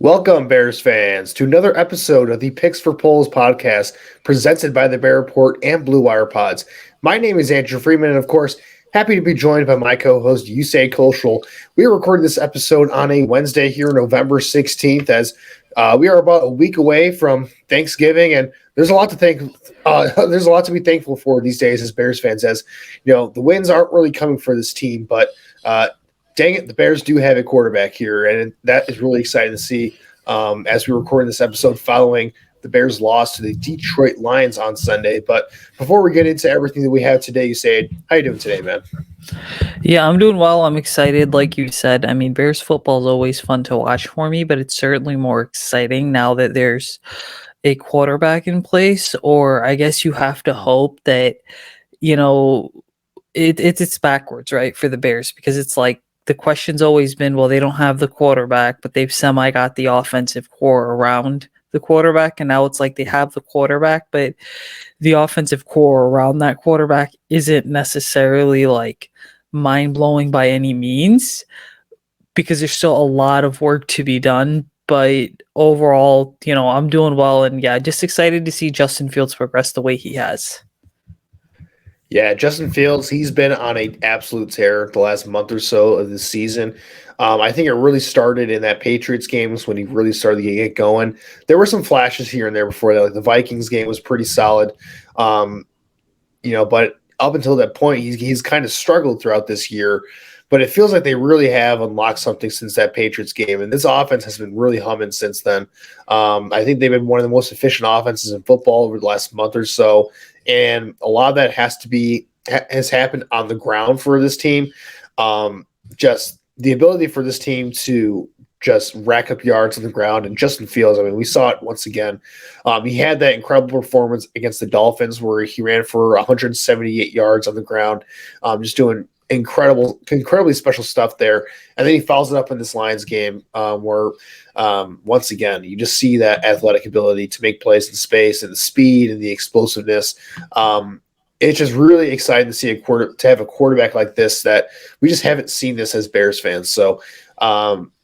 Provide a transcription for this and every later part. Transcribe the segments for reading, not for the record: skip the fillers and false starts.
Welcome, Bears fans, to another episode of the Picks for Polls podcast presented by the Bear Report and Blue Wire Pods. My name is Andrew Freeman, and of course, happy to be joined by my co-host, Usayd Koshul. We are recording this episode on a Wednesday here, November 16th, as we are about a week away from Thanksgiving, and there's a lot to there's a lot to be thankful for these days as Bears fans, as you know, the wins aren't really coming for this team, but dang it, the Bears do have a quarterback here, and that is really exciting to see as we record this episode following the Bears' loss to the Detroit Lions on Sunday. But before we get into everything that we have today, Usayd, how you doing today, man? Yeah, I'm doing well. I'm excited, like you said. I mean, Bears football is always fun to watch for me, but it's certainly more exciting now that there's a quarterback in place, or I guess you have to hope that, it's backwards, right, for the Bears, because it's like, the question's always been, well, they don't have the quarterback, but they've semi got the offensive core around the quarterback. And now it's like they have the quarterback, but the offensive core around that quarterback isn't necessarily like mind blowing by any means, because there's still a lot of work to be done. But overall, I'm doing well. And yeah, just excited to see Justin Fields progress the way he has. Yeah, Justin Fields, he's been on an absolute tear the last month or so of the season. I think it really started in that Patriots game when he really started to get going. There were some flashes here and there before that. Like the Vikings game was pretty solid. But up until that point, he's kind of struggled throughout this year. But it feels like they really have unlocked something since that Patriots game. And this offense has been really humming since then. I think they've been one of the most efficient offenses in football over the last month or so. And a lot of that has happened on the ground for this team. Just the ability for this team to just rack up yards on the ground. And Justin Fields, I mean, we saw it once again. He had that incredible performance against the Dolphins where he ran for 178 yards on the ground, just doing incredibly special stuff there. And then he follows it up in this Lions game where once again, you just see that athletic ability to make plays in space and the speed and the explosiveness. It's just really exciting to see to have a quarterback like this that we just haven't seen this as Bears fans. So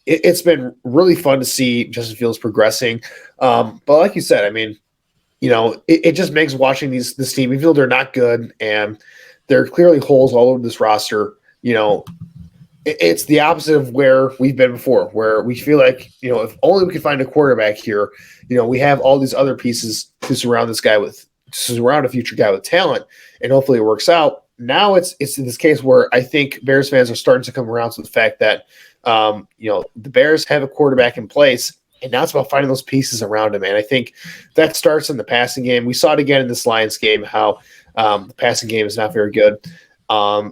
it's been really fun to see Justin Fields progressing. But like you said, I mean, it just makes watching this team, even though they're not good and there are clearly holes all over this roster, it's the opposite of where we've been before, where we feel like, if only we could find a quarterback here, we have all these other pieces to surround a future guy with talent, and hopefully it works out. Now it's in this case where I think Bears fans are starting to come around to the fact that, the Bears have a quarterback in place, and now it's about finding those pieces around him. And I think that starts in the passing game. We saw it again in this Lions game, how the passing game is not very good.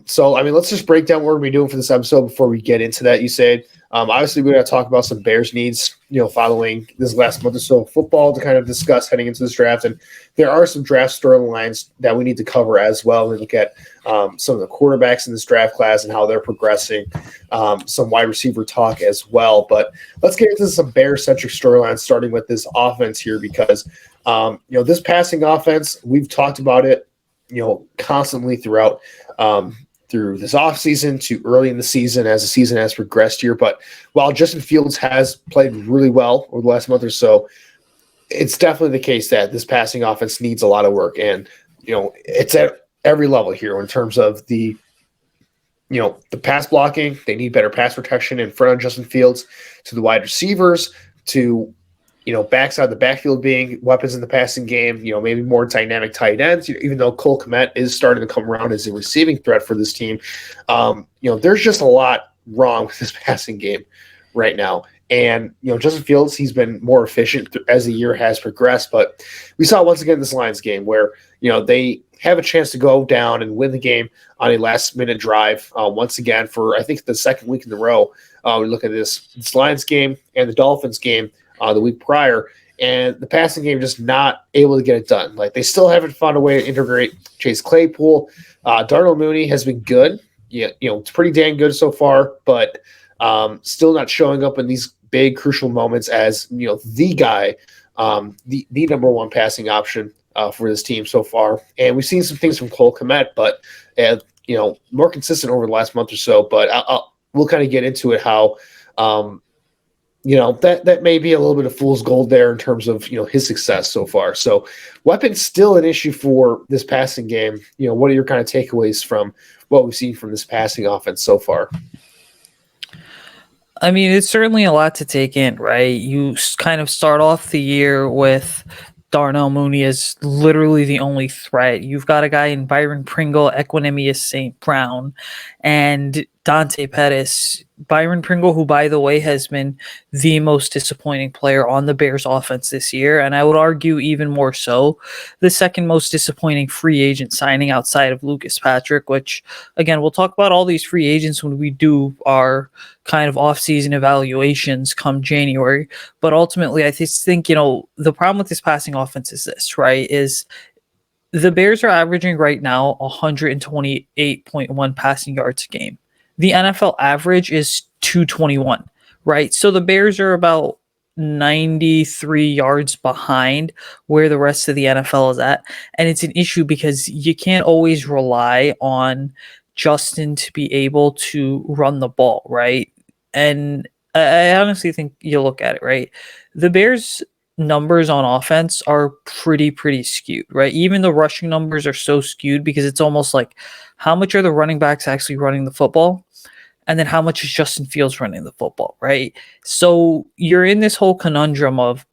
So, I mean, let's just break down what we're doing for this episode before we get into that, you said. Obviously, we're going to talk about some Bears needs, following this last month or so of football to kind of discuss heading into this draft. And there are some draft storylines that we need to cover as well. We look at some of the quarterbacks in this draft class and how they're progressing, some wide receiver talk as well. But let's get into some Bears-centric storylines, starting with this offense here, because, this passing offense, we've talked about it, constantly throughout through this offseason to early in the season as the season has progressed here. But while Justin Fields has played really well over the last month or so, it's definitely the case that this passing offense needs a lot of work. And, it's at every level here in terms of the pass blocking. They need better pass protection in front of Justin Fields, to the wide receivers, to backside the backfield being weapons in the passing game, maybe more dynamic tight ends, even though Kmet is starting to come around as a receiving threat for this team. There's just a lot wrong with this passing game right now. And, Justin Fields, he's been more efficient as the year has progressed. But we saw once again this Lions game where, they have a chance to go down and win the game on a last-minute drive once again for, I think, the second week in a row. We look at this Lions game and the Dolphins game the week prior, and the passing game just not able to get it done. Like, they still haven't found a way to integrate Chase Claypool. Darnell Mooney has been good. Yeah, it's pretty dang good so far, but still not showing up in these big crucial moments as the guy, the number one passing option for this team so far. And we've seen some things from Cole Kmet, but more consistent over the last month or so. But we'll kind of get into it how that may be a little bit of fool's gold there in terms of his success so far. So weapons still an issue for this passing game. What are your kind of takeaways from what we've seen from this passing offense so far? I mean, it's certainly a lot to take in, right? You kind of start off the year with Darnell Mooney as literally the only threat. You've got a guy in Byron Pringle, Equanimous St. Brown, and Dante Pettis. Byron Pringle, who, by the way, has been the most disappointing player on the Bears offense this year, and I would argue even more so, the second most disappointing free agent signing outside of Lucas Patrick, which, again, we'll talk about all these free agents when we do our kind of off-season evaluations come January. But ultimately, I just think, the problem with this passing offense is this, right, is the Bears are averaging right now 128.1 passing yards a game. The NFL average is 221, right? So the Bears are about 93 yards behind where the rest of the NFL is at. And it's an issue because you can't always rely on Justin to be able to run the ball, right? And I honestly think you look at it, right? The Bears' numbers on offense are pretty skewed, right? Even the rushing numbers are so skewed because it's almost like how much are the running backs actually running the football? And then how much is Justin Fields running the football, right? So you're in this whole conundrum of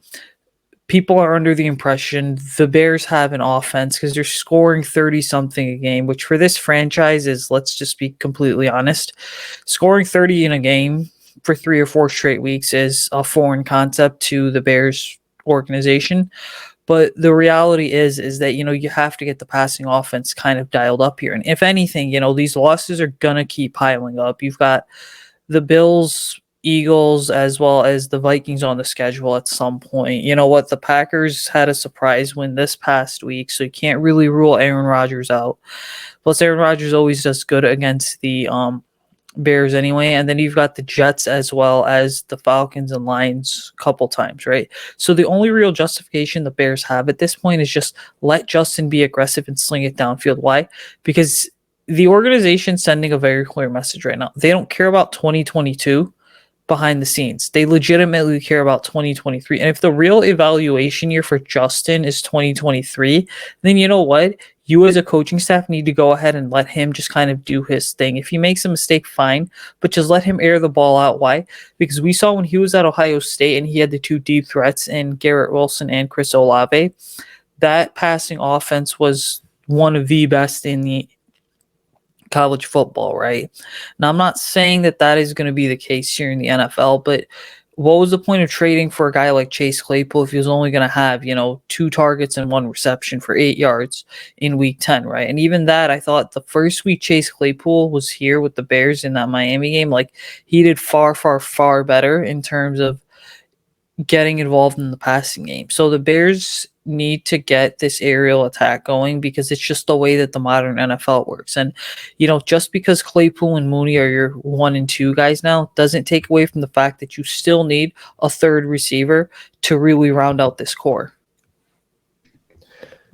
people are under the impression the Bears have an offense because they're scoring 30 something a game, which for this franchise is, let's just be completely honest, scoring 30 in a game for 3 or 4 straight weeks is a foreign concept to the Bears organization. But the reality is that, you have to get the passing offense kind of dialed up here. And if anything, these losses are going to keep piling up. You've got the Bills, Eagles, as well as the Vikings on the schedule at some point. You know what? The Packers had a surprise win this past week, so you can't really rule Aaron Rodgers out. Plus, Aaron Rodgers always does good against the Bears anyway, and then you've got the Jets as well as the Falcons and Lions a couple times, right? So the only real justification the Bears have at this point is just let Justin be aggressive and sling it downfield. Why? Because the organization's sending a very clear message right now. They don't care about 2022 behind the scenes. They legitimately care about 2023. And if the real evaluation year for Justin is 2023, then you know what? You as a coaching staff need to go ahead and let him just kind of do his thing. If he makes a mistake, fine, but just let him air the ball out. Why? Because we saw when he was at Ohio State and he had the 2 deep threats in Garrett Wilson and Chris Olave, that passing offense was one of the best in the college football, right? Now, I'm not saying that is going to be the case here in the NFL, but what was the point of trading for a guy like Chase Claypool if he was only going to have, 2 targets and 1 reception for 8 yards in week 10, right? And even that, I thought the first week Chase Claypool was here with the Bears in that Miami game, like he did far better in terms of getting involved in the passing game. So the Bears need to get this aerial attack going because it's just the way that the modern NFL works. And, just because Claypool and Mooney are your 1 and 2 guys now doesn't take away from the fact that you still need a third receiver to really round out this core.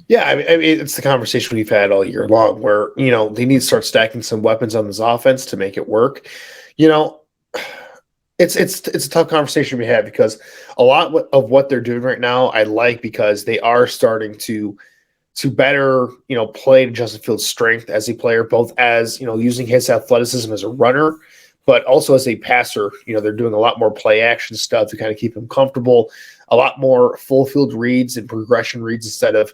Yeah, I mean, it's the conversation we've had all year long where, they need to start stacking some weapons on this offense to make it work. It's a tough conversation we have because a lot of what they're doing right now, I like because they are starting to better, play to Justin Fields' strength as a player, both as, using his athleticism as a runner, but also as a passer. They're doing a lot more play action stuff to kind of keep him comfortable, a lot more full field reads and progression reads instead of,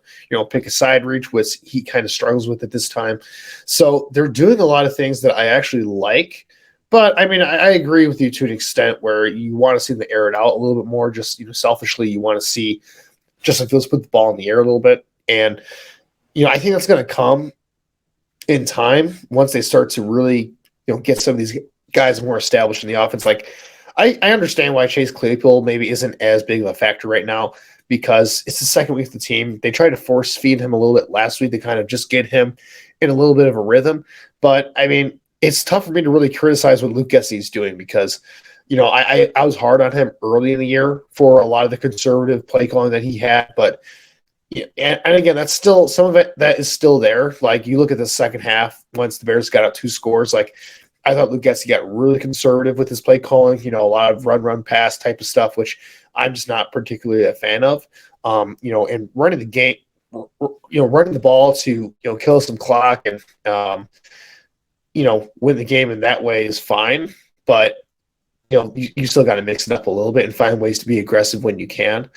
pick a side reach, which he kind of struggles with at this time. So they're doing a lot of things that I actually like. But I mean, I agree with you to an extent where you want to see them air it out a little bit more. Just selfishly, you want to see Justin Fields put the ball in the air a little bit, and I think that's going to come in time once they start to really get some of these guys more established in the offense. Like I understand why Chase Claypool maybe isn't as big of a factor right now because it's the second week of the team. They tried to force feed him a little bit last week to kind of just get him in a little bit of a rhythm, but I mean. It's tough for me to really criticize what Luke Getsey's doing because, I was hard on him early in the year for a lot of the conservative play calling that he had. But, and again, that's still some of it that is still there. Like you look at the second half, once the Bears got out 2 scores, like I thought Luke Getsy got really conservative with his play calling, a lot of run, pass type of stuff, which I'm just not particularly a fan of. And running the game, running the ball to, kill some clock and, win the game in that way is fine. But, you still got to mix it up a little bit and find ways to be aggressive when you can.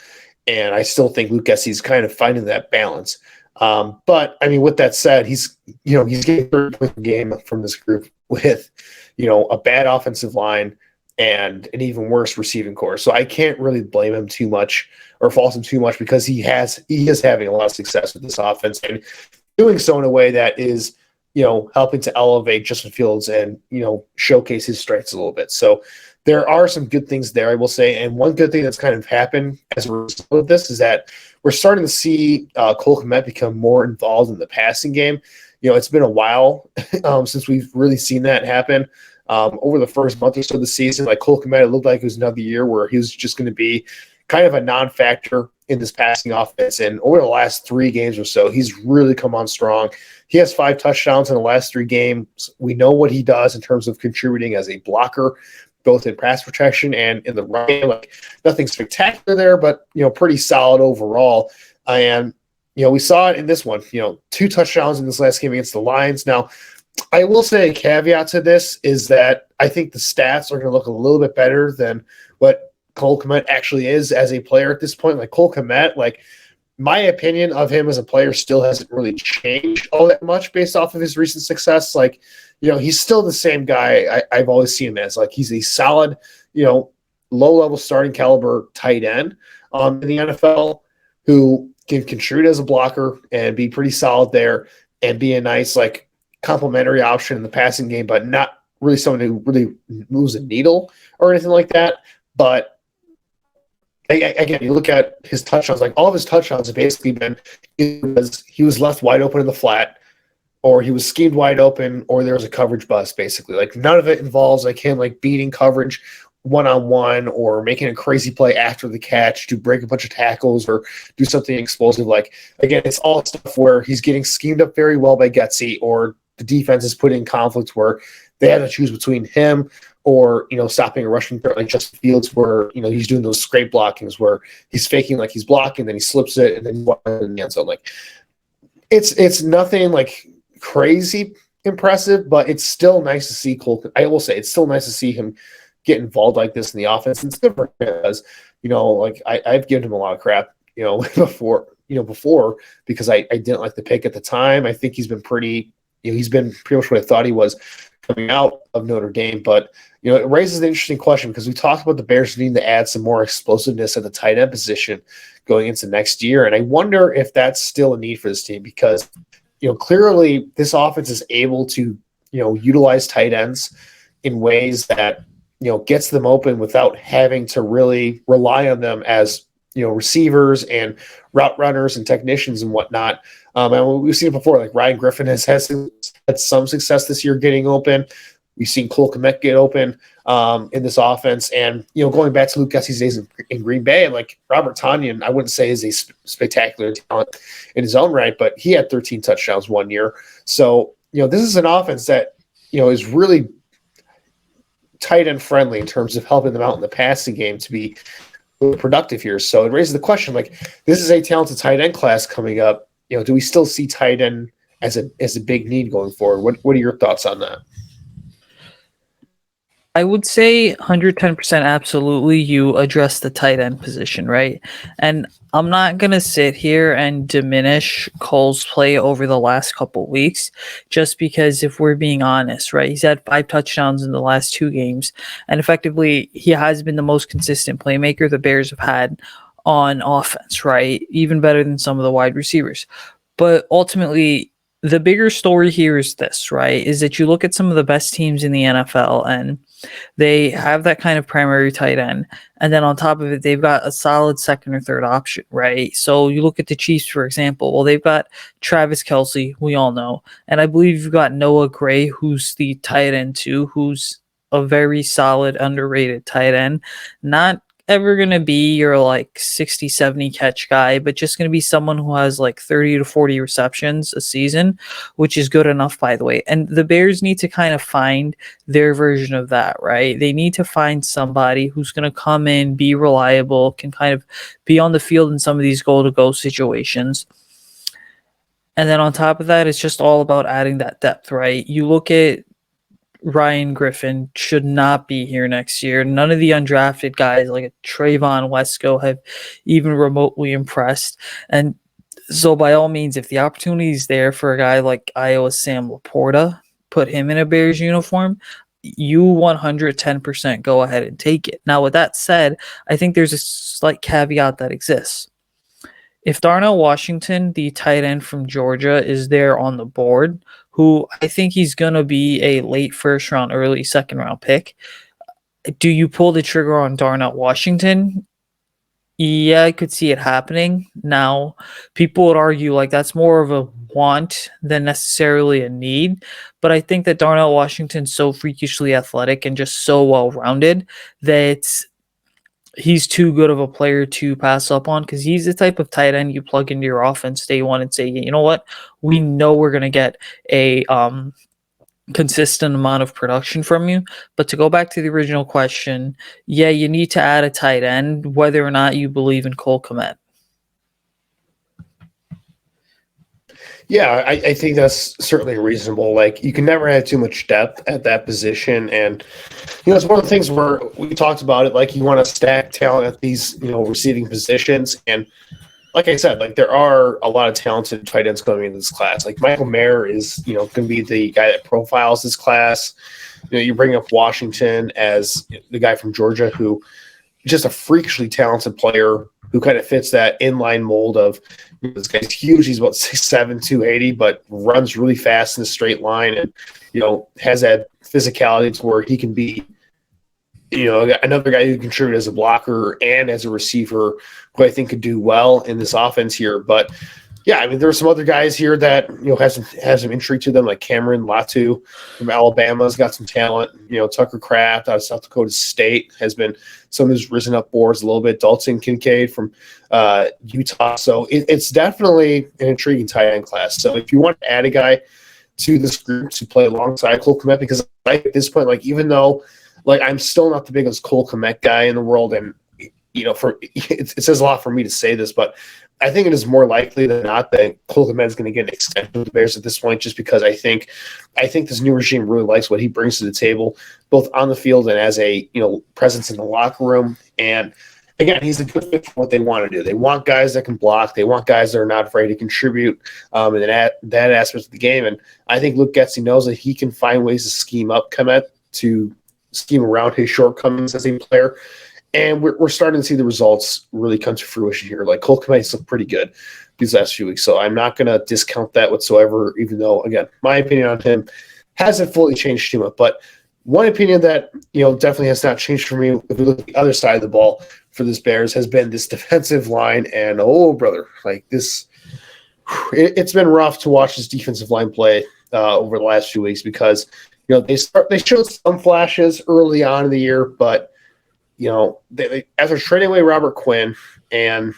And I still think Luke Getsy's kind of finding that balance. But I mean, with that said, he's getting 30 points a game from this group with, a bad offensive line and an even worse receiving core. So I can't really blame him too much or fault him too much because he is having a lot of success with this offense and doing so in a way that is, helping to elevate Justin Fields and, showcase his strengths a little bit. So there are some good things there, I will say. And one good thing that's kind of happened as a result of this is that we're starting to see Cole Kmet become more involved in the passing game. It's been a while since we've really seen that happen. Over the first month or so of the season, like Cole Kmet, it looked like it was another year where he was just going to be kind of a non-factor in this passing offense. And over the last 3 games or so, he's really come on strong. He has 5 touchdowns in the last 3 games. We know what he does in terms of contributing as a blocker, both in pass protection and in the run game. Like nothing spectacular there, but pretty solid overall. And we saw it in this one. 2 touchdowns in this last game against the Lions. Now, I will say a caveat to this is that I think the stats are going to look a little bit better than what Cole Kmet actually is as a player at this point. Like Cole Kmet, like my opinion of him as a player still hasn't really changed all that much based off of his recent success. Like, he's still the same guy I've always seen him as. Like, he's a solid, low-level starting caliber tight end in the NFL who can contribute as a blocker and be pretty solid there and be a nice, like, complementary option in the passing game, but not really someone who really moves a needle or anything like that. But again, you look at his touchdowns, like all of his touchdowns have basically been he was left wide open in the flat, or he was schemed wide open, or there was a coverage bust, basically. Like none of it involves like him like beating coverage one-on-one or making a crazy play after the catch to break a bunch of tackles or do something explosive. Like, again, it's all stuff where he's getting schemed up very well by Getsy, or the defense is put in conflicts where they have to choose between him or, stopping a rushing threat like Justin Fields where, he's doing those scrape blockings where he's faking like he's blocking, then he slips it, and then he's in the end zone. Like, it's nothing like crazy impressive, but it's still nice to see Cole. I will say it's still nice to see him get involved like this in the offense. And it's good for him because, like I've given him a lot of crap, before because I didn't like the pick at the time. I think he's been pretty much what I thought he was coming out of Notre Dame. But, it raises an interesting question because we talked about the Bears needing to add some more explosiveness at the tight end position going into next year. And I wonder if that's still a need for this team because, clearly this offense is able to, utilize tight ends in ways that, gets them open without having to really rely on them as, receivers and route runners and technicians and whatnot. And we've seen it before, like Ryan Griffin has had some success this year getting open. We've seen Cole Kmet get open in this offense. And, going back to Luke Getsy's days in Green Bay, like Robert Tonyan, I wouldn't say is a spectacular talent in his own right, but he had 13 touchdowns one year. So, this is an offense that, is really tight end friendly in terms of helping them out in the passing game to be productive here. So it raises the question, like, this is a talented tight end class coming up. Do we still see tight end as a big need going forward? What are your thoughts on that? I would say 110% absolutely you address the tight end position, right? And I'm not going to sit here and diminish Cole's play over the last couple weeks just because if we're being honest, right? He's had 5 touchdowns in the last 2 games, and effectively he has been the most consistent playmaker the Bears have had on offense, right? Even better than some of the wide receivers. But ultimately, the bigger story here is this, right? Is that you look at some of the best teams in the NFL and they have that kind of primary tight end. And then on top of it, they've got a solid second or third option, right? So you look at the Chiefs, for example. Well, they've got Travis Kelce, we all know. And I believe you've got Noah Gray, who's the tight end too, who's a very solid, underrated tight end. Not ever going to be your like 60, 70 catch guy, but just going to be someone who has like 30 to 40 receptions a season, which is good enough, by the way. And the Bears need to kind of find their version of that, right? They need to find somebody who's going to come in, be reliable, can kind of be on the field in some of these goal-to-go situations. And then on top of that, it's just all about adding that depth, right? You look at Ryan Griffin should not be here next year. None of the undrafted guys like Trayvon Wesco have even remotely impressed. And so by all means, if the opportunity is there for a guy like Iowa Sam Laporta, put him in a Bears uniform, you 110% go ahead and take it. Now, with that said, I think there's a slight caveat that exists. If Darnell Washington, the tight end from Georgia, is there on the board, who I think he's going to be a late first round, early second round pick, do you pull the trigger on Darnell Washington? Yeah, I could see it happening. Now, people would argue like that's more of a want than necessarily a need. But I think that Darnell Washington's so freakishly athletic and just so well rounded that he's too good of a player to pass up on, because he's the type of tight end you plug into your offense day one and say, you know what, we know we're going to get a consistent amount of production from you. But to go back to the original question, yeah, you need to add a tight end, whether or not you believe in Cole Kmet. Yeah, I think that's certainly reasonable. Like, you can never have too much depth at that position. And, it's one of the things where we talked about it, like you want to stack talent at these, receiving positions. And like I said, like there are a lot of talented tight ends coming into this class. Like Michael Mayer is, going to be the guy that profiles this class. You bring up Washington as the guy from Georgia who is just a freakishly talented player who kind of fits that inline mold of, this guy's huge. He's about 6'7", 280, but runs really fast in a straight line and, has that physicality to where he can be, another guy who contribute as a blocker and as a receiver who I think could do well in this offense here. But yeah, I mean, there are some other guys here that, have some intrigue to them, like Cameron Latu from Alabama's got some talent. Tucker Kraft out of South Dakota State has been someone who's risen up boards a little bit. Dalton Kincaid from Utah. So it's definitely an intriguing tight end class. So if you want to add a guy to this group to play alongside Cole Kmet, because at this point, like, even though, like, I'm still not the biggest Cole Kmet guy in the world, and it says a lot for me to say this, but I think it is more likely than not that Cole Kmet is going to get an extension with the Bears at this point, just because I think this new regime really likes what he brings to the table, both on the field and as a presence in the locker room. And again, he's a good fit for what they want to do. They want guys that can block. They want guys that are not afraid to contribute in that aspect of the game. And I think Luke Getsy knows that he can find ways to scheme up Kmet, to scheme around his shortcomings as a player. And we're starting to see the results really come to fruition here. Like, Cole Kmet's looked pretty good these last few weeks. So I'm not going to discount that whatsoever, even though, again, my opinion on him hasn't fully changed too much. But one opinion that, definitely has not changed for me, if we look at the other side of the ball for this Bears, has been this defensive line. And, oh, brother, like this, it's been rough to watch this defensive line play over the last few weeks because, they showed some flashes early on in the year, but they after trading away Robert Quinn, and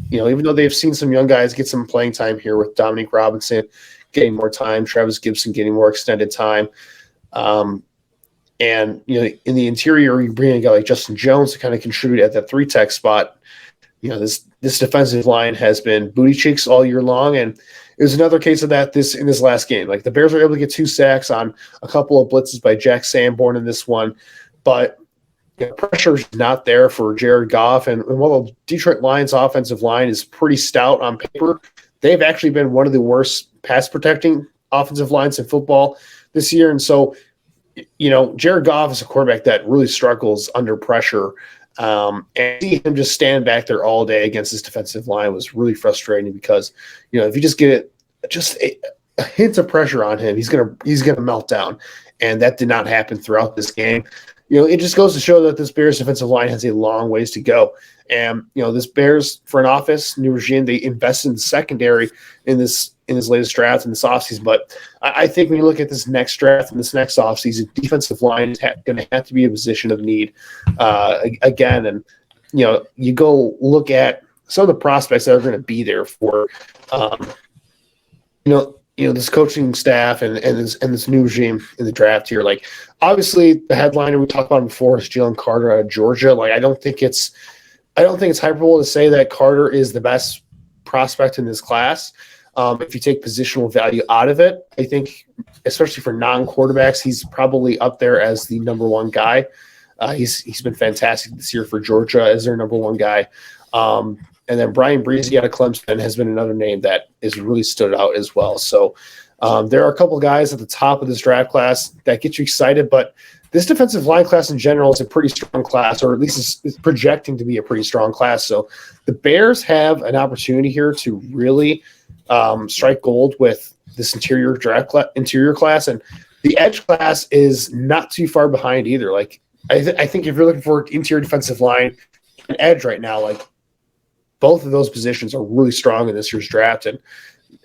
even though they've seen some young guys get some playing time here with Dominique Robinson getting more time, Travis Gibson getting more extended time, and in the interior you bring in a guy like Justin Jones to kind of contribute at that 3-tech spot. This defensive line has been booty cheeks all year long, and it was another case of that in this last game. Like, the Bears were able to get 2 sacks on a couple of blitzes by Jack Sanborn in this one, but pressure is not there for Jared Goff. And while the Detroit Lions offensive line is pretty stout on paper, they've actually been one of the worst pass protecting offensive lines in football this year. And so, Jared Goff is a quarterback that really struggles under pressure. And see him just stand back there all day against this defensive line was really frustrating because, if you just get a hint of pressure on him, he's gonna melt down. And that did not happen throughout this game. It just goes to show that this Bears defensive line has a long ways to go. And, this Bears front office, new regime, they invested in the secondary in this latest draft in this offseason. But I think when you look at this next draft and this next offseason, defensive line is going to have to be a position of need again. And you go look at some of the prospects that are going to be there for, um, this coaching staff and this new regime in the draft here. Like, obviously, the headliner we talked about before is Jalen Carter out of Georgia. Like, I don't think it's hyperbole to say that Carter is the best prospect in this class. If you take positional value out of it, I think, especially for non-quarterbacks, he's probably up there as the number one guy. He's been fantastic this year for Georgia as their number one guy. And then Brian Breezy out of Clemson has been another name that has really stood out as well. So there are a couple of guys at the top of this draft class that get you excited, but this defensive line class in general is a pretty strong class, or at least it's projecting to be a pretty strong class. So the Bears have an opportunity here to really strike gold with this interior class, and the edge class is not too far behind either. Like, I think if you're looking for interior defensive line and edge right now, like, both of those positions are really strong in this year's draft. And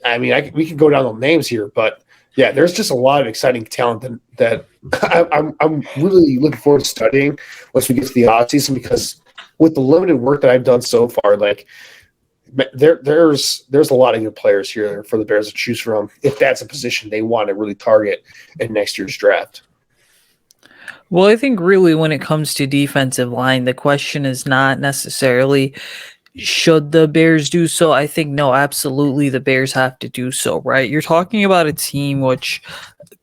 I mean, we can go down the names here, but yeah, there's just a lot of exciting talent that I'm really looking forward to studying once we get to the offseason, because with the limited work that I've done so far, like, there's a lot of good players here for the Bears to choose from if that's a position they want to really target in next year's draft. Well, I think really when it comes to defensive line, the question is not necessarily should the Bears do so. I think no, absolutely the Bears have to do so, right? You're talking about a team which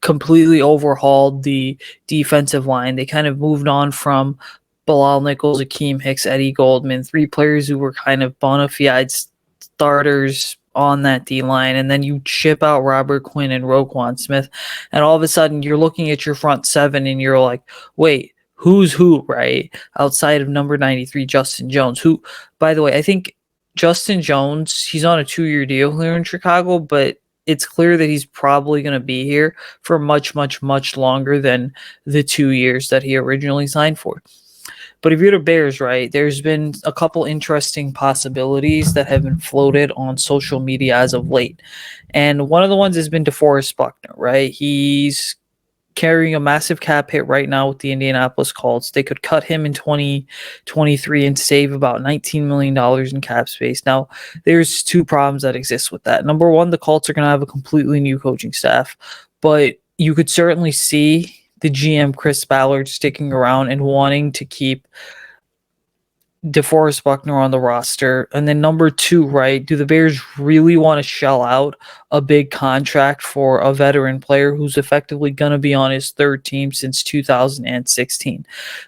completely overhauled the defensive line. They kind of moved on from Bilal Nichols, Akeem Hicks, Eddie Goldman, three players who were kind of bona fide starters on that D-line, and then you ship out Robert Quinn and Roquan Smith, and all of a sudden you're looking at your front seven and you're like, wait, who's who, right? Outside of number 93, Justin Jones, who, by the way, I think Justin Jones, he's on a 2-year deal here in Chicago, but it's clear that he's probably going to be here for much, much, much longer than the 2 years that he originally signed for. But if you're the Bears, right, there's been a couple interesting possibilities that have been floated on social media as of late. And one of the ones has been DeForest Buckner, right? He's carrying a massive cap hit right now with the Indianapolis Colts. They could cut him in 2023 and save about $19 million in cap space. Now, there's two problems that exist with that. Number one, the Colts are going to have a completely new coaching staff, but you could certainly see the GM Chris Ballard sticking around and wanting to keep DeForest Buckner on the roster. And then number two, right, do the Bears really want to shell out a big contract for a veteran player who's effectively going to be on his third team since 2016?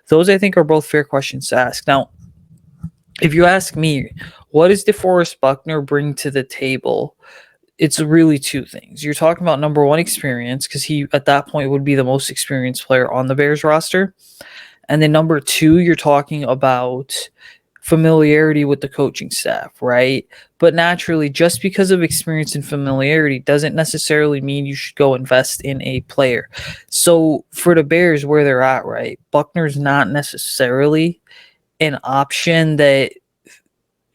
Those, I think, are both fair questions to ask. Now, if you ask me, what does DeForest Buckner bring to the table? It's really two things. You're talking about number one, experience, because he at that point would be the most experienced player on the Bears roster. And then number two, you're talking about familiarity with the coaching staff, right? But naturally, just because of experience and familiarity doesn't necessarily mean you should go invest in a player. So for the Bears, where they're at, right, Buckner's not necessarily an option that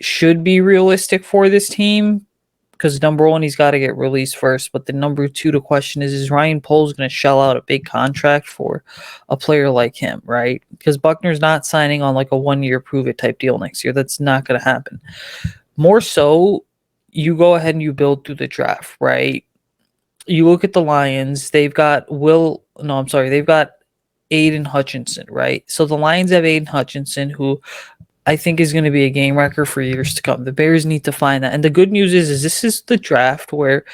should be realistic for this team, because number one, he's got to get released first. But the number two, the question is Ryan Poles going to shell out a big contract for a player like him, right? Because Buckner's not signing on like a 1-year prove-it type deal next year. That's not going to happen. More so, you go ahead and you build through the draft, right? You look at the Lions. They've got they've got Aiden Hutchinson, right? So the Lions have Aiden Hutchinson, who I think is going to be a game wrecker for years to come. The Bears need to find that. And the good news is this is the draft where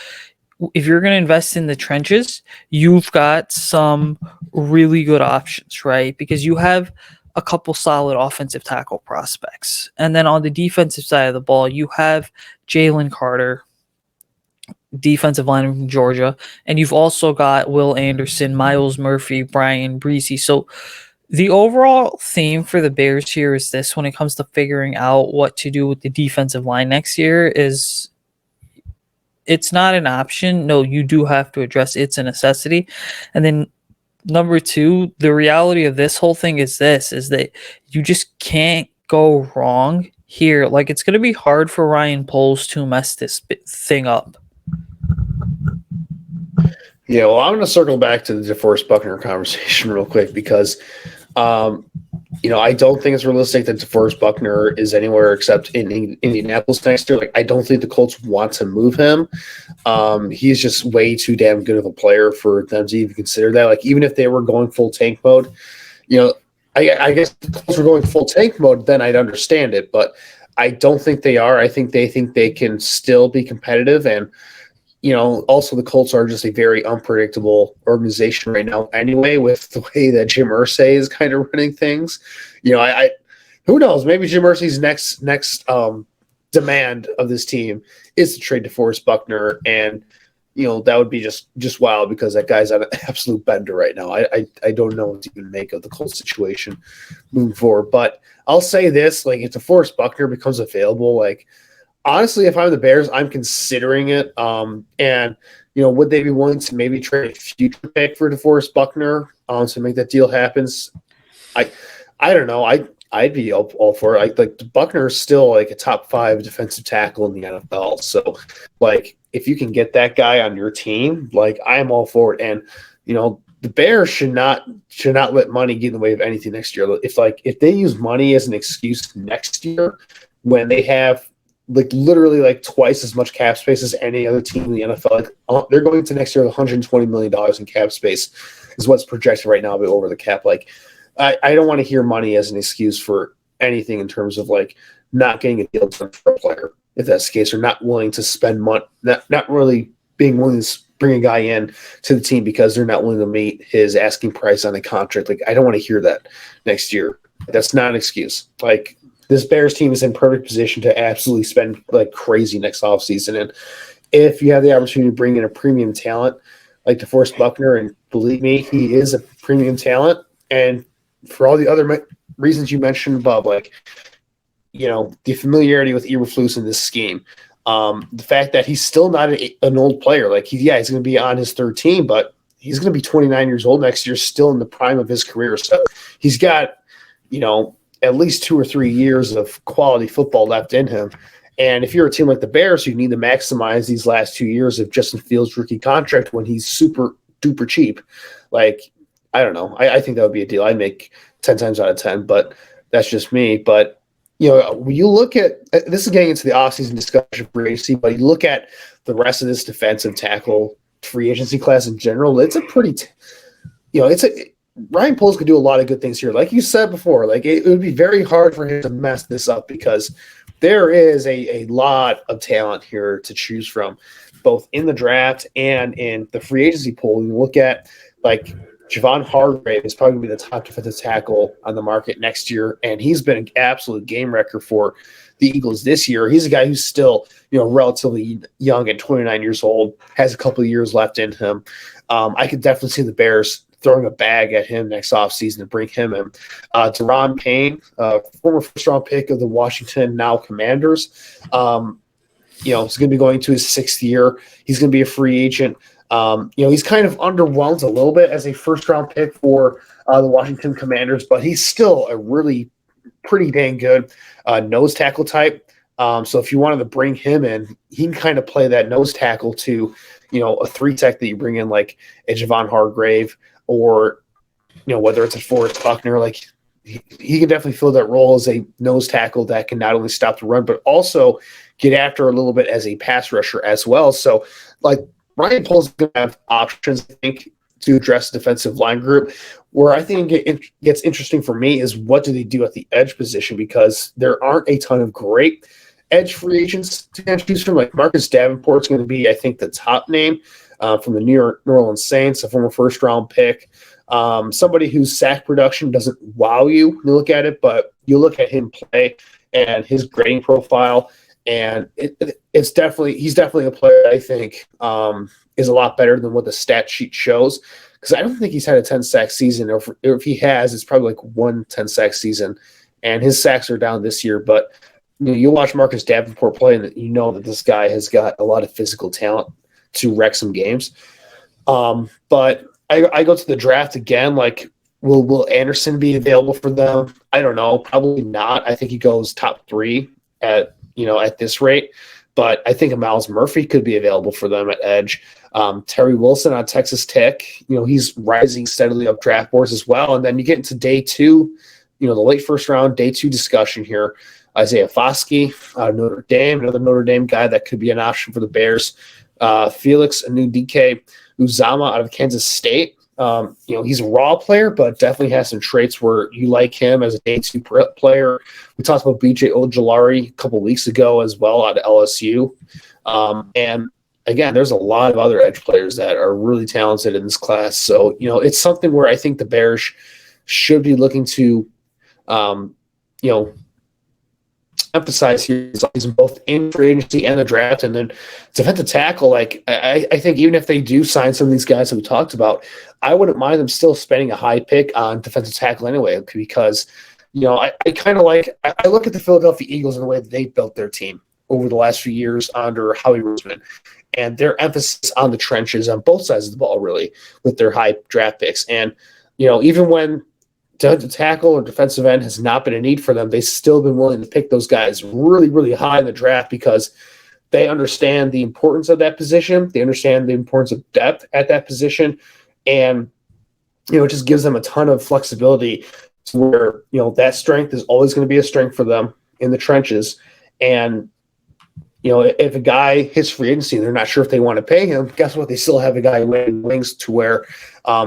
if you're going to invest in the trenches, you've got some really good options, right? Because you have a couple solid offensive tackle prospects. And then on the defensive side of the ball, you have Jalen Carter, defensive lineman from Georgia, and you've also got Will Anderson, Miles Murphy, Brian Breezy. So the overall theme for the Bears here is this: when it comes to figuring out what to do with the defensive line next year, is it's not an option. No, you do have to address it's a necessity. And then number two, the reality of this whole thing is that you just can't go wrong here. Like, it's going to be hard for Ryan Poles to mess this thing up. Yeah, well, I'm going to circle back to the DeForest Buckner conversation real quick because I don't think it's realistic that DeForest Buckner is anywhere except in Indianapolis next year. Like, I don't think the Colts want to move him. He's just way too damn good of a player for them to even consider that. Like, even if they were going full tank mode, I guess if the Colts were going full tank mode, then I'd understand it. But I don't think they are. I think they can still be competitive. And, also the Colts are just a very unpredictable organization right now anyway, with the way that Jim Irsay is kind of running things. I who knows? Maybe Jim Irsay's next demand of this team is to trade DeForest Buckner, and that would be just wild because that guy's on an absolute bender right now. I don't know what to even make of the Colts situation moving forward. But I'll say this: like, if DeForest Buckner becomes available, like, honestly, if I'm the Bears, I'm considering it. And would they be willing to maybe trade a future pick for DeForest Buckner to make that deal happen? I don't know. I'd be all for it. Like Buckner is still like a top 5 defensive tackle in the NFL. So, like, if you can get that guy on your team, like, I am all for it. And the Bears should not let money get in the way of anything next year. If they use money as an excuse next year when they have like literally like twice as much cap space as any other team in the NFL. Like, they're going to next year with $120 million in cap space is what's projected right now, but over the cap. Like, I don't want to hear money as an excuse for anything in terms of like not getting a deal done for a player, if that's the case, or not willing to spend money, not really being willing to bring a guy in to the team because they're not willing to meet his asking price on a contract. Like, I don't want to hear that next year. That's not an excuse. Like, this Bears team is in perfect position to absolutely spend like crazy next offseason. And if you have the opportunity to bring in a premium talent like DeForest Buckner, and believe me, he is a premium talent. And for all the other reasons you mentioned above, like, the familiarity with Eberflus in this scheme, the fact that he's still not an old player. Like, he's going to be on his third team, but he's going to be 29 years old next year, still in the prime of his career. So he's got, at least 2 or 3 years of quality football left in him. And if you're a team like the Bears, you need to maximize these last 2 years of Justin Fields' rookie contract when he's super duper cheap. Like, I don't know. I think that would be a deal I'd make 10 times out of 10, but that's just me. But, when you look at – this is getting into the offseason discussion for AC, but you look at the rest of this defensive tackle free agency class in general, it's a pretty Ryan Poles could do a lot of good things here. Like you said before, like, it would be very hard for him to mess this up because there is a lot of talent here to choose from, both in the draft and in the free agency pool. You look at, like, Javon Hargrave is probably going to be the top defensive tackle on the market next year, and he's been an absolute game wrecker for the Eagles this year. He's a guy who's still, relatively young at 29 years old, has a couple of years left in him. I could definitely see the Bears throwing a bag at him next offseason to bring him in. Deron Payne, former first-round pick of the Washington, now Commanders, he's going to be going to his 6th year. He's going to be a free agent. He's kind of underwhelmed a little bit as a first-round pick for the Washington Commanders, but he's still a really pretty dang good nose tackle type. So if you wanted to bring him in, he can kind of play that nose tackle to, a 3-tech that you bring in, like a Javon Hargrave, or, whether it's a Forrest Buckner. Like, he can definitely fill that role as a nose tackle that can not only stop the run, but also get after a little bit as a pass rusher as well. So, like, Ryan Poles is going to have options, I think, to address the defensive line group. Where I think it gets interesting for me is what do they do at the edge position, because there aren't a ton of great edge free agents to choose from. Like, Marcus Davenport's going to be, I think, the top name from the New Orleans Saints, a former first-round pick. Somebody whose sack production doesn't wow you when you look at it, but you look at him play and his grading profile, and he's definitely a player that I think is a lot better than what the stat sheet shows, because I don't think he's had a 10-sack season, or if he has, it's probably like 1 10-sack season, and his sacks are down this year. But you watch Marcus Davenport play, and you know that this guy has got a lot of physical talent to wreck some games. But I go to the draft again. Like, will Anderson be available for them? I don't know. Probably not. I think he goes top 3 at this rate. But I think a Miles Murphy could be available for them at edge. Terry Wilson on Texas Tech, he's rising steadily up draft boards as well. And then you get into day 2 the late first round, day 2 discussion here. Isaiah Foskey out of Notre Dame, another Notre Dame guy that could be an option for the Bears. Felix Anudike Uzama out of Kansas State. He's a raw player, but definitely has some traits where you like him as a day 2 player. We talked about BJ Ojulari a couple weeks ago as well out of LSU. And again, there's a lot of other edge players that are really talented in this class. So, it's something where I think the Bears should be looking to, emphasize here is both in free agency and the draft. And then defensive tackle, I think even if they do sign some of these guys that we talked about, I wouldn't mind them still spending a high pick on defensive tackle anyway, because, I kind of I look at the Philadelphia Eagles in the way that they built their team over the last few years under Howie Roseman, and their emphasis on the trenches on both sides of the ball, really, with their high draft picks. And, even when defensive tackle or defensive end has not been a need for them, they've still been willing to pick those guys really, really high in the draft because they understand the importance of that position. They understand the importance of depth at that position. And, it just gives them a ton of flexibility to where, that strength is always going to be a strength for them in the trenches. And, if a guy hits free agency and they're not sure if they want to pay him, guess what? They still have a guy winning wings to where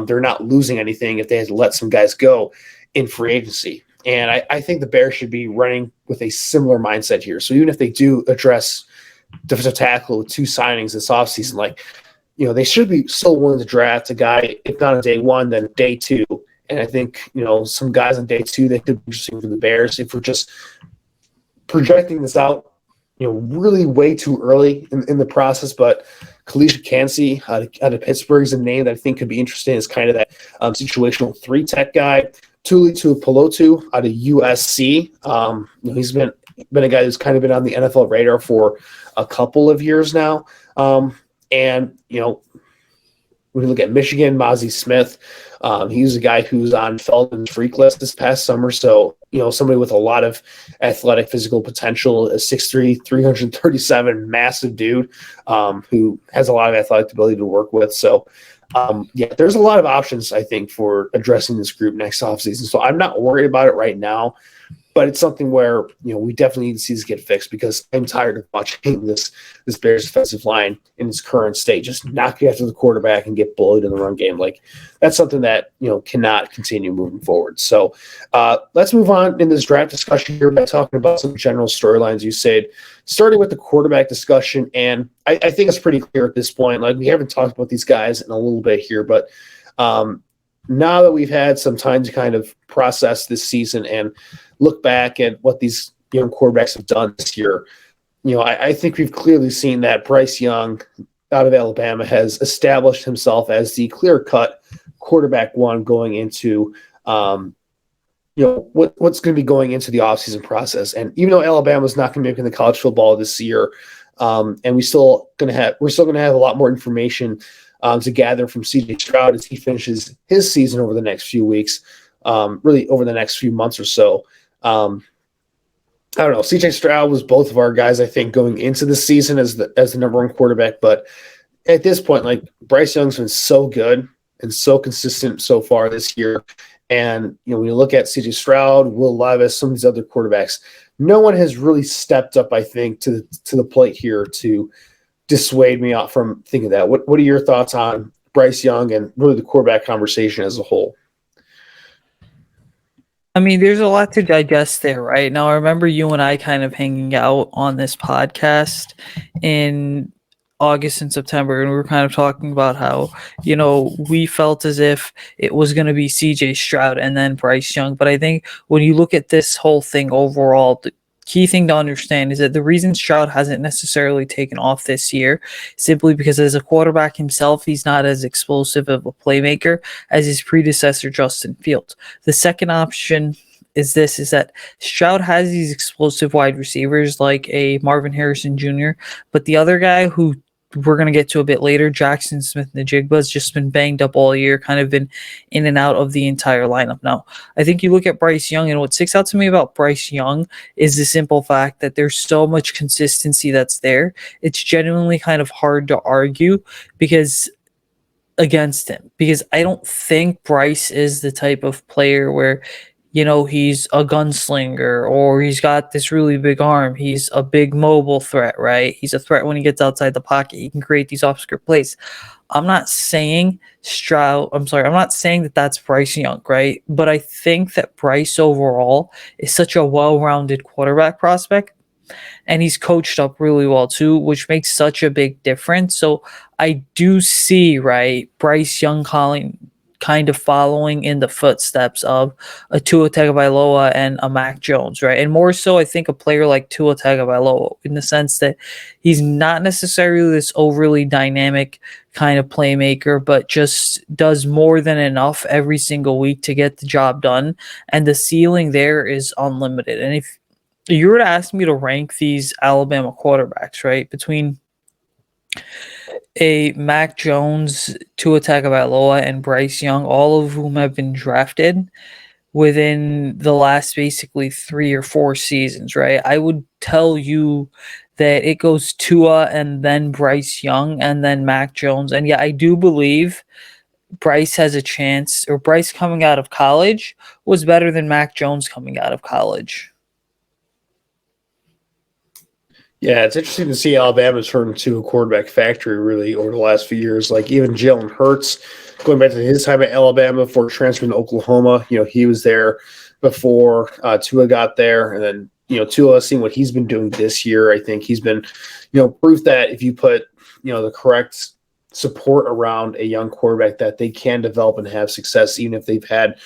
they're not losing anything if they had to let some guys go in free agency. And I think the Bears should be running with a similar mindset here. So even if they do address defensive tackle with 2 signings this offseason, they should be still willing to draft a guy, if not on day 1, then day 2. And I think, some guys on day 2 that could be interesting for the Bears if we're just projecting this out, really way too early in the process. But Kalisha Cansey out of Pittsburgh is a name that I think could be interesting as kind of that situational 3-tech guy. Tuli Tuipulotu out of USC. He's been a guy who's kind of been on the NFL radar for a couple of years now. And, when you look at Michigan, Mozzie Smith, he's a guy who's on Feldman's freak list this past summer. So, somebody with a lot of athletic physical potential, a 6'3", 337 massive dude who has a lot of athletic ability to work with. So, there's a lot of options, I think, for addressing this group next offseason. So I'm not worried about it right now. But it's something where, we definitely need to see this get fixed because I'm tired of watching this Bears defensive line in its current state just knock after the quarterback and get bullied in the run game. That's something that, cannot continue moving forward. So let's move on in this draft discussion here by talking about some general storylines, Usayd, starting with the quarterback discussion. And I think it's pretty clear at this point. We haven't talked about these guys in a little bit here, but now that we've had some time to kind of process this season and look back at what these young quarterbacks have done this year, I think we've clearly seen that Bryce Young out of Alabama has established himself as the clear-cut quarterback 1 going into, what's going to be going into the offseason process. And even though Alabama's not going to be making the college football this year, and we're still going to have a lot more information to gather from CJ Stroud as he finishes his season over the next few weeks, really over the next few months or so. I don't know. CJ Stroud was both of our guys, I think, going into the season as the number 1 quarterback. But at this point, Bryce Young's been so good and so consistent so far this year. And, when you look at CJ Stroud, Will Levis, some of these other quarterbacks, no one has really stepped up, I think, to the plate here to dissuade me out from thinking that. What are your thoughts on Bryce Young and really the quarterback conversation as a whole? I mean, there's a lot to digest there, right? Now, I remember you and I kind of hanging out on this podcast in August and September, and we were kind of talking about how, we felt as if it was going to be CJ Stroud and then Bryce Young. But I think when you look at this whole thing overall, the key thing to understand is that the reason Stroud hasn't necessarily taken off this year simply because as a quarterback himself, he's not as explosive of a playmaker as his predecessor, Justin Fields. The second option is that Stroud has these explosive wide receivers like a Marvin Harrison Jr., but the other guy who we're going to get to a bit later, Jackson Smith-Njigba, has just been banged up all year, kind of been in and out of the entire lineup. Now, I think you look at Bryce Young, and what sticks out to me about Bryce Young is the simple fact that there's so much consistency that's there. It's genuinely kind of hard to argue against him, because I don't think Bryce is the type of player where he's a gunslinger or he's got this really big arm. He's a big mobile threat, right? He's a threat when he gets outside the pocket. He can create these off-script plays. I'm not saying I'm not saying that that's Bryce Young, right? But I think that Bryce overall is such a well-rounded quarterback prospect, and he's coached up really well too, which makes such a big difference. So I do see, right, Bryce Young kind of following in the footsteps of a Tua Tagovailoa and a Mac Jones, right? And more so, I think a player like Tua Tagovailoa, in the sense that he's not necessarily this overly dynamic kind of playmaker, but just does more than enough every single week to get the job done. And the ceiling there is unlimited. And if you were to ask me to rank these Alabama quarterbacks, right, between a Mac Jones, Tua Tagovailoa, and Bryce Young, all of whom have been drafted within the last basically 3 or 4 seasons, right? I would tell you that it goes Tua and then Bryce Young and then Mac Jones. And yeah, I do believe Bryce has a chance, or Bryce coming out of college was better than Mac Jones coming out of college. Yeah, it's interesting to see Alabama turn into a quarterback factory really over the last few years. Like even Jalen Hurts, going back to his time at Alabama before transferring to Oklahoma, he was there before Tua got there. And then, Tua, seeing what he's been doing this year, I think he's been, proof that if you put, the correct support around a young quarterback that they can develop and have success, even if they've had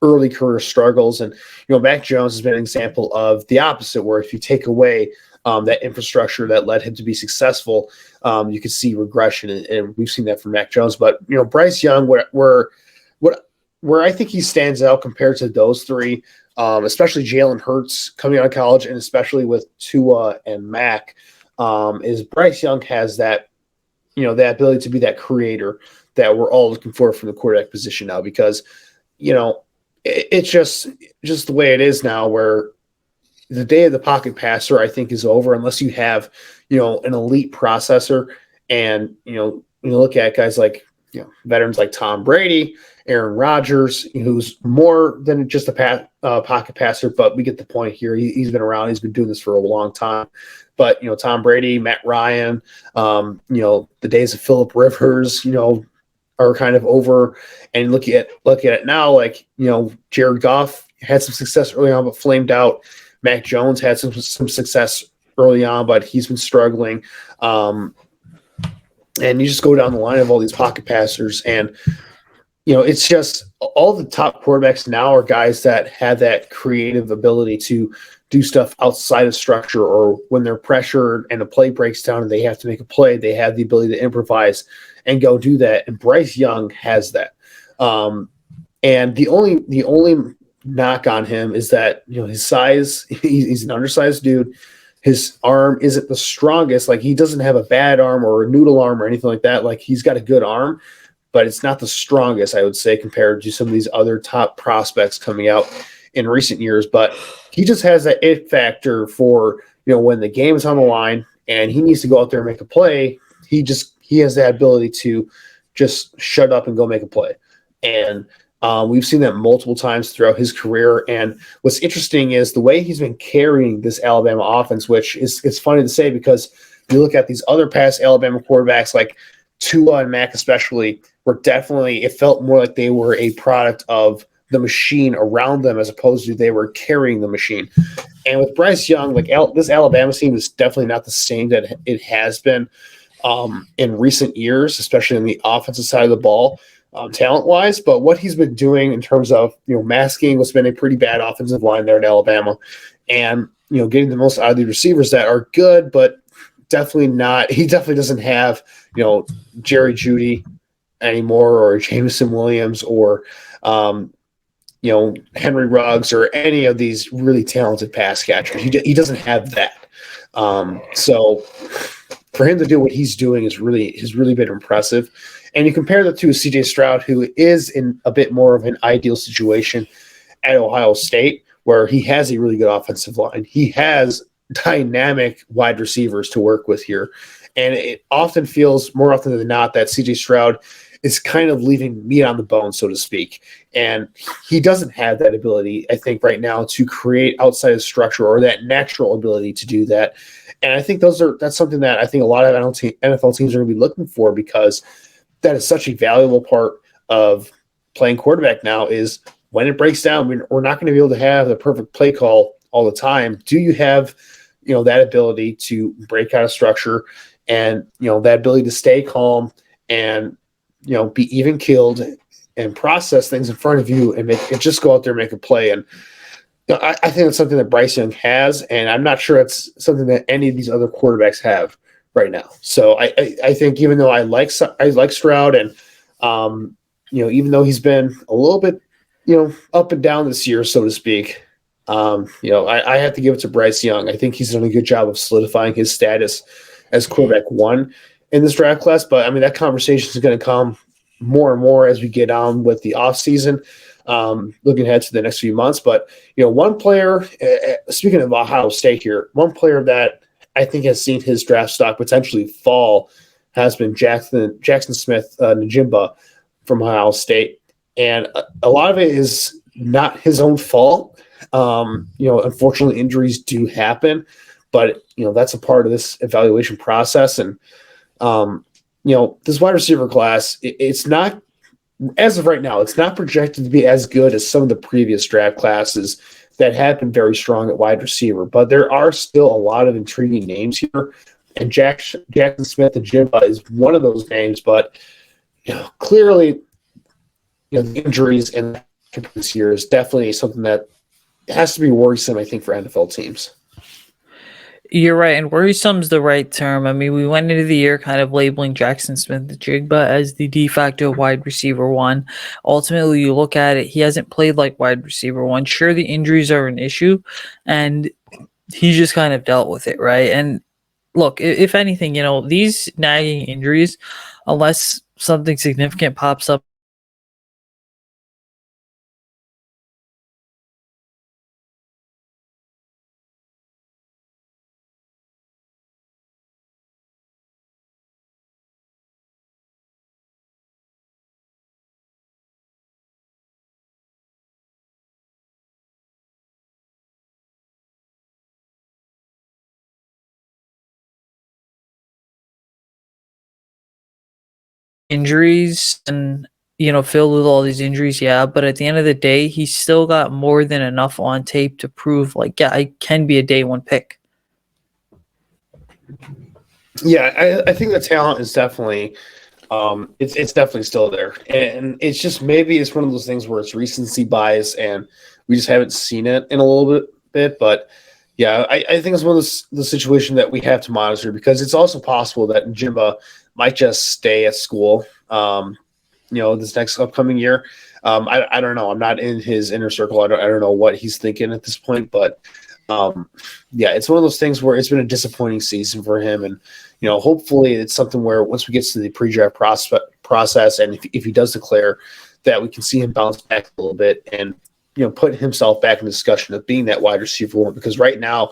early career struggles. And, Mac Jones has been an example of the opposite, where if you take away that infrastructure that led him to be successful, you could see regression, and we've seen that from Mac Jones. But Bryce Young, where I think he stands out compared to those three, especially Jalen Hurts coming out of college, and especially with Tua and Mac, is Bryce Young has that that ability to be that creator that we're all looking for from the quarterback position now, because it's just the way it is now, where the day of the pocket passer, I think, is over unless you have, an elite processor. And, when you look at guys like, veterans like Tom Brady, Aaron Rodgers, who's more than just a pocket passer, but we get the point here. He's been around. He's been doing this for a long time. But, Tom Brady, Matt Ryan, the days of Phillip Rivers, are kind of over. And look at it now, like, Jared Goff had some success early on, but flamed out. Mac Jones had some success early on, but he's been struggling. And you just go down the line of all these pocket passers, and it's just all the top quarterbacks now are guys that have that creative ability to do stuff outside of structure, or when they're pressured and a play breaks down and they have to make a play, they have the ability to improvise and go do that. And Bryce Young has that. And the only knock on him is that his size, he's an undersized dude. His arm isn't the strongest. Like, he doesn't have a bad arm or a noodle arm or anything like that. Like, he's got a good arm, but it's not the strongest, I would say, compared to some of these other top prospects coming out in recent years. But he just has that it factor for when the game is on the line and he needs to go out there and make a play. He has that ability to just shut up and go make a play. And we've seen that multiple times throughout his career. And what's interesting is the way he's been carrying this Alabama offense, which it's funny to say, because you look at these other past Alabama quarterbacks like Tua and Mac especially, it felt more like they were a product of the machine around them as opposed to they were carrying the machine. And with Bryce Young, like this Alabama team is definitely not the same that it has been in recent years, especially on the offensive side of the ball. Talent-wise, but what he's been doing in terms of masking what's been a pretty bad offensive line there in Alabama, and getting the most out of the receivers that are good, but definitely not. He definitely doesn't have Jerry Jeudy anymore, or Jameson Williams, or Henry Ruggs, or any of these really talented pass catchers. He doesn't have that. So for him to do what he's doing has really been impressive. And you compare that to CJ Stroud, who is in a bit more of an ideal situation at Ohio State, where he has a really good offensive line. He has dynamic wide receivers to work with here. And it often feels, more often than not, that CJ Stroud is kind of leaving meat on the bone, so to speak. And he doesn't have that ability, I think, right now to create outside of structure or that natural ability to do that. And I think that's something that I think a lot of NFL teams are going to be looking for, because that is such a valuable part of playing quarterback now. Is when it breaks down, we're not going to be able to have the perfect play call all the time. Do you have, that ability to break out of structure and, that ability to stay calm and, be even keeled and process things in front of you and just go out there and make a play. And I think that's something that Bryce Young has, and I'm not sure it's something that any of these other quarterbacks have right now. So I think, even though I like Stroud, and even though he's been a little bit up and down this year, so to speak, I have to give it to Bryce Young. I think he's done a good job of solidifying his status as quarterback one in this draft class. But I mean, that conversation is going to come more and more as we get on with the offseason, looking ahead to the next few months. But, one player, speaking of Ohio State here, one player that I think has seen his draft stock potentially fall has been Jackson Smith Njigba from Ohio State. And a lot of it is not his own fault. Unfortunately, injuries do happen, but, that's a part of this evaluation process. And, this wide receiver class, it's not, as of right now, it's not projected to be as good as some of the previous draft classes that have been very strong at wide receiver. But there are still a lot of intriguing names here. And Jackson Smith Njigba is one of those names. But, clearly, the injuries in this year is definitely something that has to be worrisome, I think, for NFL teams. You're right, and worrisome is the right term. I mean, we went into the year kind of labeling Jackson Smith-Njigba as the de facto wide receiver one. Ultimately, you look at it, he hasn't played like wide receiver one. Sure, the injuries are an issue, and he's just kind of dealt with it, right? And look, if anything, these nagging injuries, unless something significant pops up, injuries and filled with all these injuries, yeah, but at the end of the day, he's still got more than enough on tape to prove, like, yeah, I can be a day one pick. Yeah, I think the talent is definitely it's definitely still there. And it's just, maybe it's one of those things where it's recency bias and we just haven't seen it in a little bit. But yeah, I think it's one of the situation that we have to monitor, because it's also possible that Njigba might just stay at school this next upcoming year. I don't know. I'm not in his inner circle. I don't know what he's thinking at this point, but yeah, it's one of those things where it's been a disappointing season for him. And, hopefully it's something where once we get to the pre-draft process, and if he does declare, that we can see him bounce back a little bit and, put himself back in the discussion of being that wide receiver one. Because right now,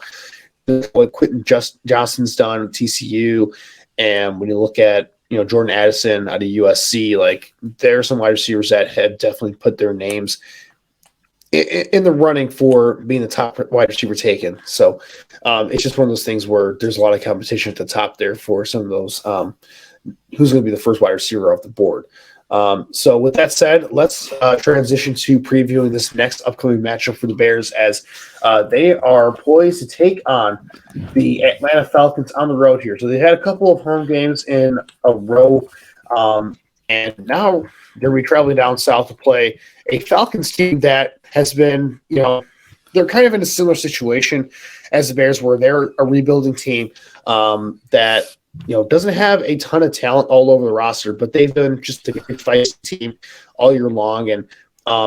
what Quentin Johnston's done at TCU, and when you look at, Jordan Addison out of USC, like, there are some wide receivers that have definitely put their names in the running for being the top wide receiver taken. So it's just one of those things where there's a lot of competition at the top there for some of those, who's going to be the first wide receiver off the board. So with that said, let's transition to previewing this next upcoming matchup for the Bears, as they are poised to take on the Atlanta Falcons on the road here. So they had a couple of home games in a row, and now they're going to be traveling down south to play a Falcons team that has been, they're kind of in a similar situation as the Bears, where they're a rebuilding team that, doesn't have a ton of talent all over the roster, but they've been just a good fight team all year long. And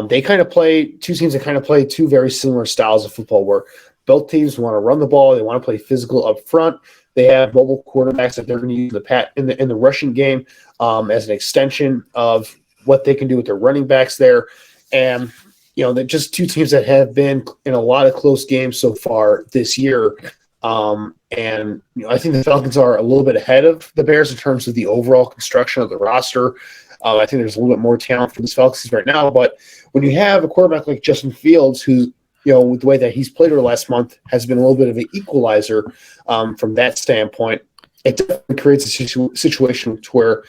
they kind of play two teams that kind of play two very similar styles of football, where both teams want to run the ball. They want to play physical up front. They have mobile quarterbacks that they're going to use in the rushing game as an extension of what they can do with their running backs there. And, they're just two teams that have been in a lot of close games so far this year. And I think the Falcons are a little bit ahead of the Bears in terms of the overall construction of the roster. I think there's a little bit more talent for the Falcons right now. But when you have a quarterback like Justin Fields, who, with the way that he's played over the last month, has been a little bit of an equalizer from that standpoint, it definitely creates a situation where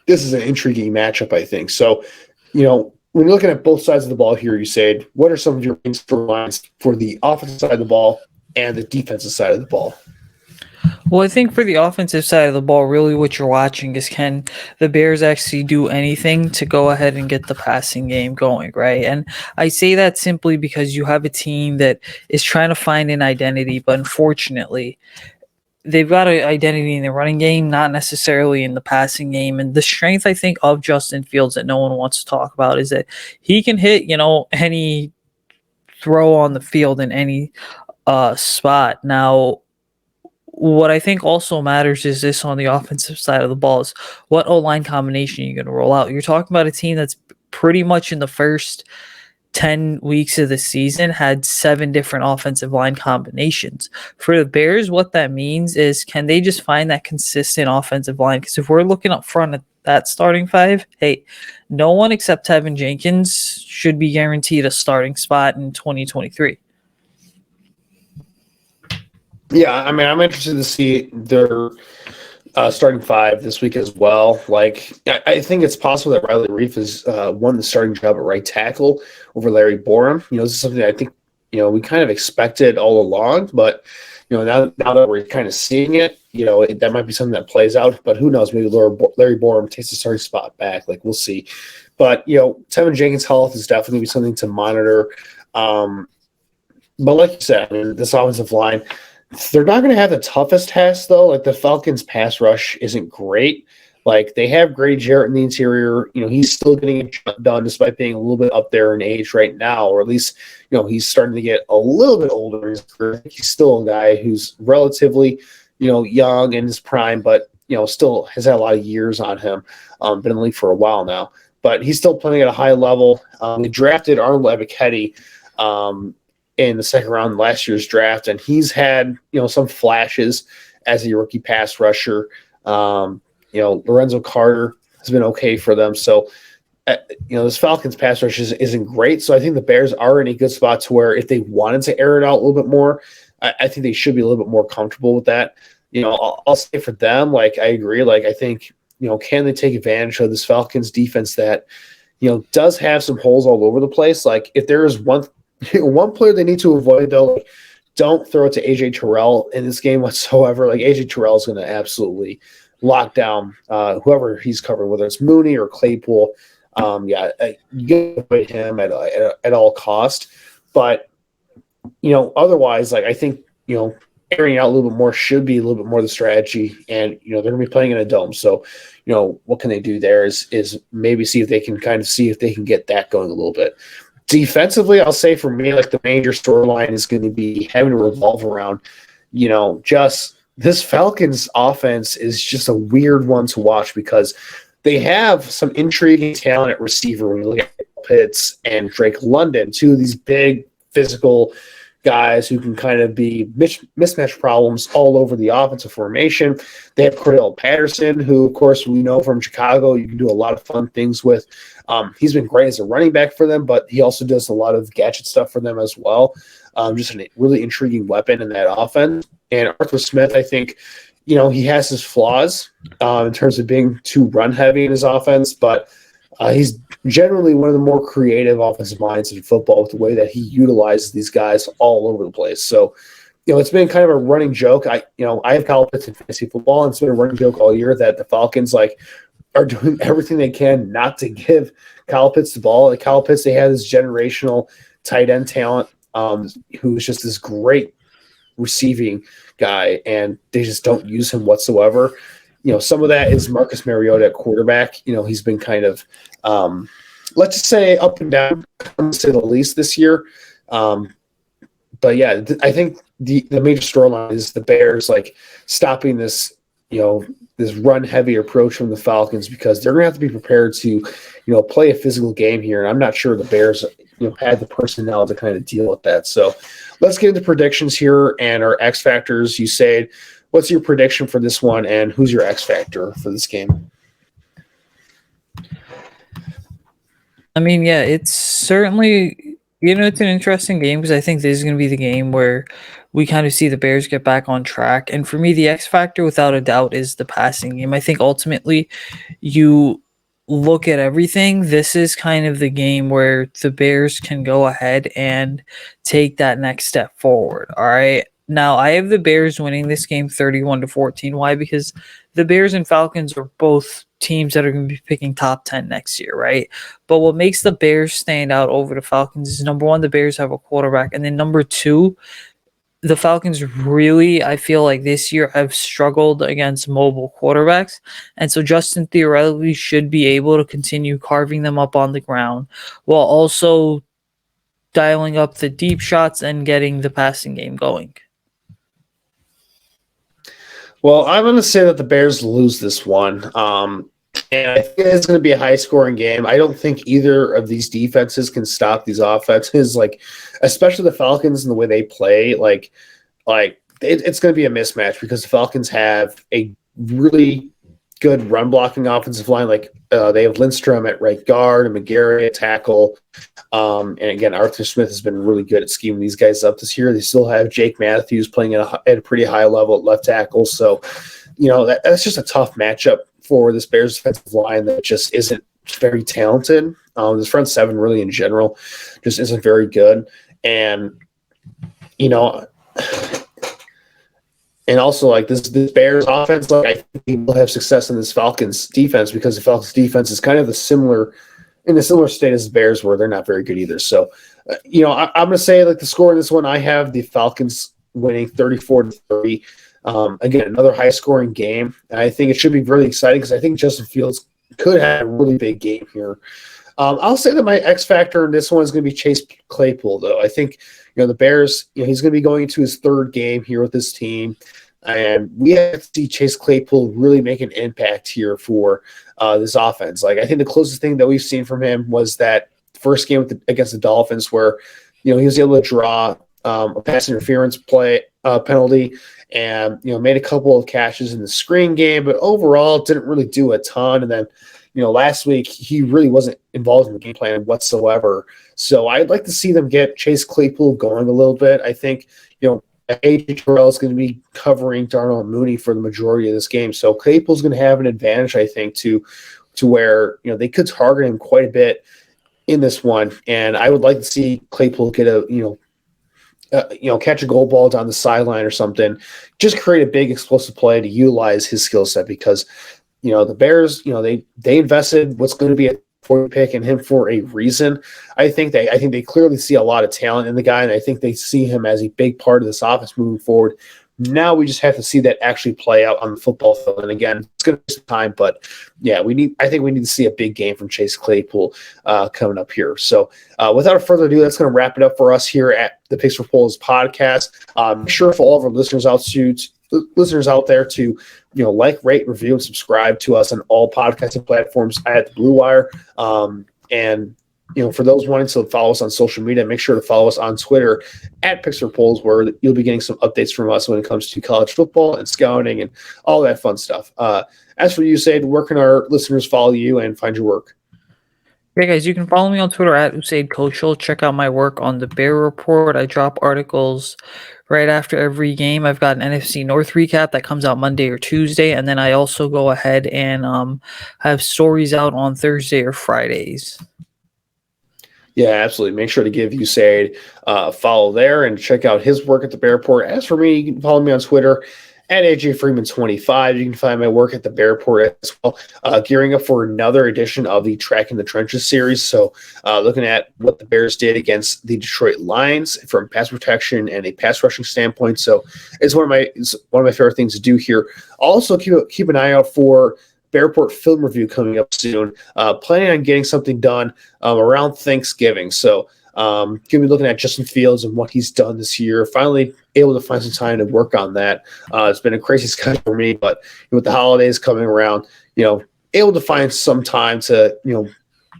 this is an intriguing matchup, I think. So, when you're looking at both sides of the ball here, Usayd, what are some of your main storylines for the offensive side of the ball and the defensive side of the ball? Well, I think for the offensive side of the ball, really what you're watching is, can the Bears actually do anything to go ahead and get the passing game going, right? And I say that simply because you have a team that is trying to find an identity, but unfortunately, they've got an identity in the running game, not necessarily in the passing game. And the strength, I think, of Justin Fields that no one wants to talk about is that he can hit, any throw on the field in any spot. Now, what I think also matters is this on the offensive side of the ball is what O-line combination you're going to roll out. You're talking about a team that's pretty much in the first 10 weeks of the season had 7 different offensive line combinations. For the Bears, what that means is, can they just find that consistent offensive line? Because if we're looking up front at that starting 5, hey, no one except Tevin Jenkins should be guaranteed a starting spot in 2023. Yeah, I mean, I'm interested to see their starting 5 this week as well. Like, I think it's possible that Riley Reif has won the starting job at right tackle over Larry Borum. This is something that I think, we kind of expected all along, but, now that we're kind of seeing it, that might be something that plays out, but who knows? Maybe Larry Borum takes the starting spot back. Like, we'll see. But, Tevin Jenkins' health is definitely something to monitor. But like you said, I mean, this offensive line, they're not going to have the toughest task, though. Like, the Falcons' pass rush isn't great. Like, they have Grady Jarrett in the interior. He's still getting it done despite being a little bit up there in age right now, or at least, he's starting to get a little bit older in his career. He's still a guy who's relatively, young in his prime, but, still has had a lot of years on him. Been in the league for a while now. But he's still playing at a high level. They drafted Arnold Ebiketie in the second round of last year's draft, and he's had some flashes as a rookie pass rusher. Lorenzo Carter has been okay for them. So this Falcons pass rush isn't great. So I think the Bears are in a good spot to where if they wanted to air it out a little bit more, I think they should be a little bit more comfortable with that. I'll say for them, like, I agree. Like, I think can they take advantage of this Falcons defense that does have some holes all over the place? Like, if there is one player they need to avoid, though, like, don't throw it to AJ Terrell in this game whatsoever. Like, AJ Terrell is going to absolutely lock down whoever he's covering, whether it's Mooney or Claypool. You got to avoid him at all cost. But otherwise, like, I think airing out a little bit more should be a little bit more the strategy. And they're going to be playing in a dome, so what can they do there is maybe see if they can get that going a little bit. Defensively, I'll say for me, like, the major storyline is going to be having to revolve around, just this Falcons offense is just a weird one to watch because they have some intriguing talent at receiver when you look at Pitts and Drake London, 2 of these big physical guys who can kind of be mismatch problems all over the offensive formation. They have Cordell Patterson, who, of course, we know from Chicago, you can do a lot of fun things with. He's been great as a running back for them, but he also does a lot of gadget stuff for them as well. Just a really intriguing weapon in that offense. And Arthur Smith, I think, he has his flaws in terms of being too run heavy in his offense, but he's generally one of the more creative offensive minds in football with the way that he utilizes these guys all over the place. So, it's been kind of a running joke. I have Kyle Pitts in fantasy football, and it's been a running joke all year that the Falcons are doing everything they can not to give Kyle Pitts the ball. Like, Kyle Pitts, they have this generational tight end talent who's just this great receiving guy, and they just don't use him whatsoever. Some of that is Marcus Mariota at quarterback. He's been kind of, let's just say, up and down, to say the least, this year. But yeah, I think the major storyline is the Bears stopping this, this run heavy approach from the Falcons, because they're going to have to be prepared to, play a physical game here. And I'm not sure the Bears had the personnel to kind of deal with that. So let's get into predictions here and our X factors. You said, what's your prediction for this one, and who's your X factor for this game? I mean, yeah, it's certainly, it's an interesting game because I think this is going to be the game where we kind of see the Bears get back on track. And for me, the X factor, without a doubt, is the passing game. I think ultimately you look at everything. This is kind of the game where the Bears can go ahead and take that next step forward. All right. Now, I have the Bears winning this game 31-14. Why? Because the Bears and Falcons are both teams that are going to be picking top 10 next year, right? But what makes the Bears stand out over the Falcons is, number one, the Bears have a quarterback. And then number two, the Falcons really, I feel like this year, have struggled against mobile quarterbacks. And so Justin theoretically should be able to continue carving them up on the ground while also dialing up the deep shots and getting the passing game going. Well, I'm going to say that the Bears lose this one. And I think it's going to be a high-scoring game. I don't think either of these defenses can stop these offenses, especially the Falcons and the way they play. It's going to be a mismatch because the Falcons have a really good run-blocking offensive line. They have Lindstrom at right guard and McGarry at tackle. And again, Arthur Smith has been really good at scheming these guys up this year. They still have Jake Matthews playing at a pretty high level at left tackle. So, that's just a tough matchup for this Bears defensive line that just isn't very talented. This front seven really in general just isn't very good. And, and also this Bears offense, I think people have success in this Falcons defense because the Falcons defense is kind of in a similar state as the Bears were. They're not very good either. So, I'm going to say the score in this one, I have the Falcons winning 34-30. Again, another high-scoring game. And I think it should be really exciting because I think Justin Fields could have a really big game here. I'll say that my X factor in this one is going to be Chase Claypool, though. I think, the Bears, he's going to be going into his third game here with this team. And we have to see Chase Claypool really make an impact here for this offense. I think the closest thing that we've seen from him was that first game against the Dolphins where, he was able to draw a pass interference penalty and, made a couple of catches in the screen game, but overall didn't really do a ton. And then, last week he really wasn't involved in the game plan whatsoever. So I'd like to see them get Chase Claypool going a little bit. I think, A.J. Terrell is going to be covering Darnell Mooney for the majority of this game. So Claypool's going to have an advantage, I think, to where, they could target him quite a bit in this one. And I would like to see Claypool get catch a goal ball down the sideline or something, just create a big explosive play to utilize his skill set because, the Bears, they invested what's going to be a 40 pick in him for a reason. I think they clearly see a lot of talent in the guy, and I think they see him as a big part of this offense moving forward. Now we just have to see that actually play out on the football field. And again, it's going to take some time, but yeah, I think we need to see a big game from Chase Claypool coming up here. So without further ado, that's going to wrap it up for us here at the Picks for Polls podcast. Make sure for all of our listeners out there to rate, review, and subscribe to us on all podcasting platforms at the Blue Wire. And for those wanting to follow us on social media, make sure to follow us on Twitter at Picks for Polls, where you'll be getting some updates from us when it comes to college football and scouting and all that fun stuff. As for you, Usayd, where can our listeners follow you and find your work? Yeah, guys, you can follow me on Twitter at Usayd Koshul. Check out my work on the Bear Report. I drop articles right after every game. I've got an NFC North recap that comes out Monday or Tuesday, and then I also go ahead and have stories out on Thursday or Fridays. Yeah, absolutely. Make sure to give Usayd a follow there and check out his work at the Bear Report. As for me, you can follow me on Twitter at AJ Freeman25. You can find my work at the Bear Report as well. Gearing up for another edition of the Track in the Trenches series. So looking at what the Bears did against the Detroit Lions from pass protection and a pass rushing standpoint. So it's one of my favorite things to do here. Also keep an eye out for Bear Report film review coming up soon. Planning on getting something done around Thanksgiving. So going to be looking at Justin Fields and what he's done this year. Finally able to find some time to work on that. It's been a crazy schedule for me, but with the holidays coming around, able to find some time to,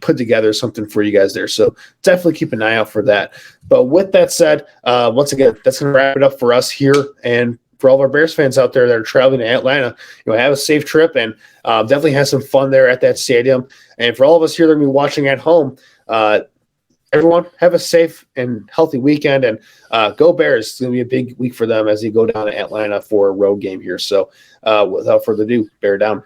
put together something for you guys there. So definitely keep an eye out for that. But with that said, once again, that's going to wrap it up for us here. And for all of our Bears fans out there that are traveling to Atlanta, have a safe trip and definitely have some fun there at that stadium. And for all of us here that are going to be watching at home, everyone have a safe and healthy weekend, and go Bears. It's going to be a big week for them as they go down to Atlanta for a road game here. So without further ado, bear down.